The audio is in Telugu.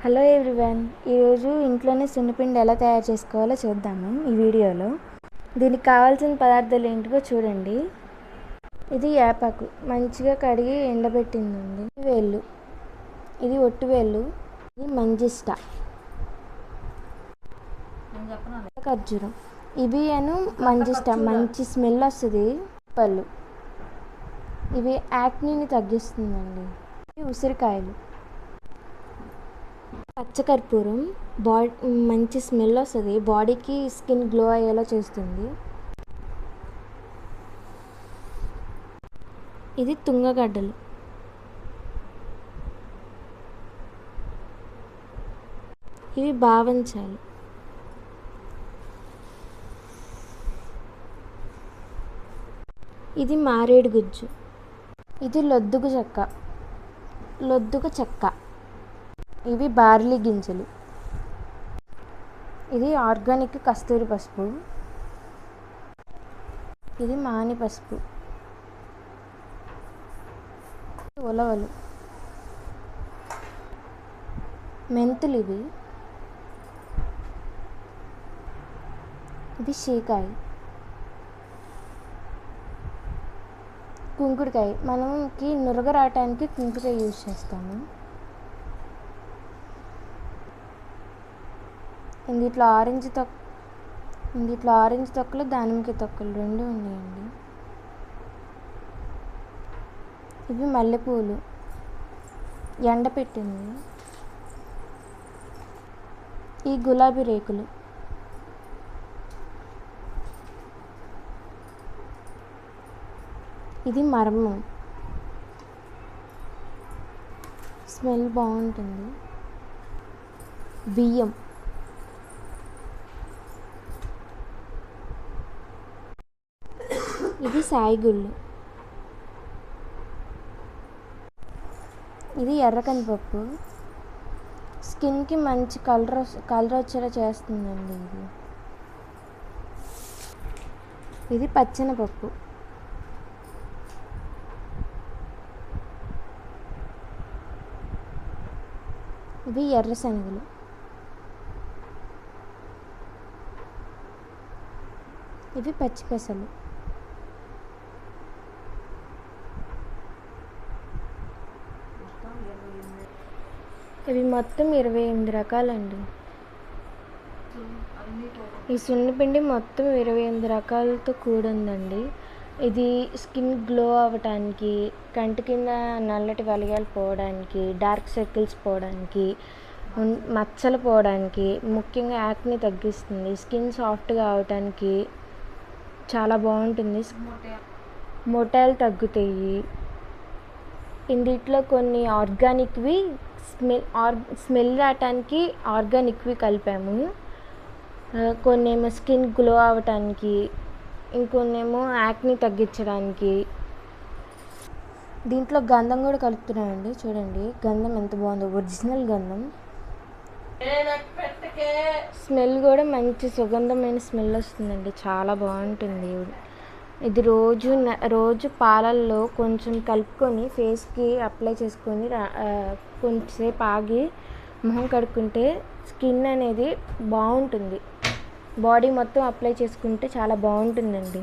హలో ఎవ్రీవన్, ఈరోజు ఇంట్లోనే సున్నిపిండి ఎలా తయారు చేసుకోవాలో చూద్దాము ఈ వీడియోలో. దీనికి కావాల్సిన పదార్థాలు ఏంటివో చూడండి. ఇది వేపాకు మంచిగా కడిగి ఎండబెట్టిందండి. వేళ్ళు, ఇది ఒట్టి వేళ్ళు, ఇది మంజిష్ట, ఖర్జూరం, ఇవి మంజిష్ట మంచి స్మెల్ వస్తుంది. పళ్ళు, ఇవి యాక్నీని తగ్గిస్తుందండి. ఉసిరికాయలు, పచ్చకర్పూరం మంచి స్మెల్ వస్తుంది, బాడీకి స్కిన్ గ్లో అయ్యేలా చేస్తుంది. ఇది తుంగగడ్డలు, ఇవి బావంచాలు, ఇది మారేడు గుజ్జు, ఇది లొద్దుగు చెక్క, ఇవి బార్లీ గింజలు, ఇది ఆర్గానిక్ కస్తూరి పసుపు, ఇది మాని పసుపు, ఉలవలు, మెంతులు, ఇది షీకాయ, కుంకుడుకాయ, మనకి నురగ రావటానికి కుంకుడుకాయ యూజ్ చేస్తాము. ఇందులో ఆరెంజ్ తొక్కలు, దానిమ్మకాయ తొక్కలు రెండు ఉన్నాయండి. ఇవి మల్లెపూలు ఎండపెట్టింది. ఈ గులాబీ రేకులు, ఇది మర్మం, స్మెల్ బాగుంటుంది. బియ్యం, ఇది సాయిగుళ్ళు, ఇది ఎర్రకందిపప్పు, స్కిన్కి మంచి కలర్ వచ్చేలా చేస్తుందండి. ఇది పచ్చెనపప్పు, ఇవి ఎర్ర శనగలు, ఇవి పచ్చిపెసలు, ఇవి మొత్తం 28 రకాలండి. ఈ సున్నిపిండి మొత్తం 28 రకాలతో కూడిందండి. ఇది స్కిన్ గ్లో అవ్వటానికి, కంటి కింద నల్లటి వలయాలు పోవడానికి, డార్క్ సర్కిల్స్ పోవడానికి, మచ్చలు పోవడానికి, ముఖ్యంగా యాక్ని తగ్గిస్తుంది. స్కిన్ సాఫ్ట్గా అవటానికి చాలా బాగుంటుంది. మొటిమలు తగ్గుతాయి. ఇందులో కొన్ని ఆర్గానిక్వి స్మెల్ రావటానికి ఆర్గానిక్వి కలిపాము. కొన్నేమో స్కిన్ గ్లో అవ్వటానికి, ఇంకొన్నేమో యాక్ని తగ్గించడానికి. దీంట్లో గంధం కూడా కలుపుతున్నామండి. చూడండి గంధం ఎంత బాగుందో, ఒరిజినల్ గంధం. స్మెల్ కూడా మంచి సుగంధమైన స్మెల్ వస్తుందండి, చాలా బాగుంటుంది. ఇది రోజు పాలల్లో కొంచెం కలుపుకొని ఫేస్కి అప్లై చేసుకొని కొంచెంసేపు ఆగి మొహం కడుక్కుంటే స్కిన్ అనేది బాగుంటుంది. బాడీ మొత్తం అప్లై చేసుకుంటే చాలా బాగుంటుందండి.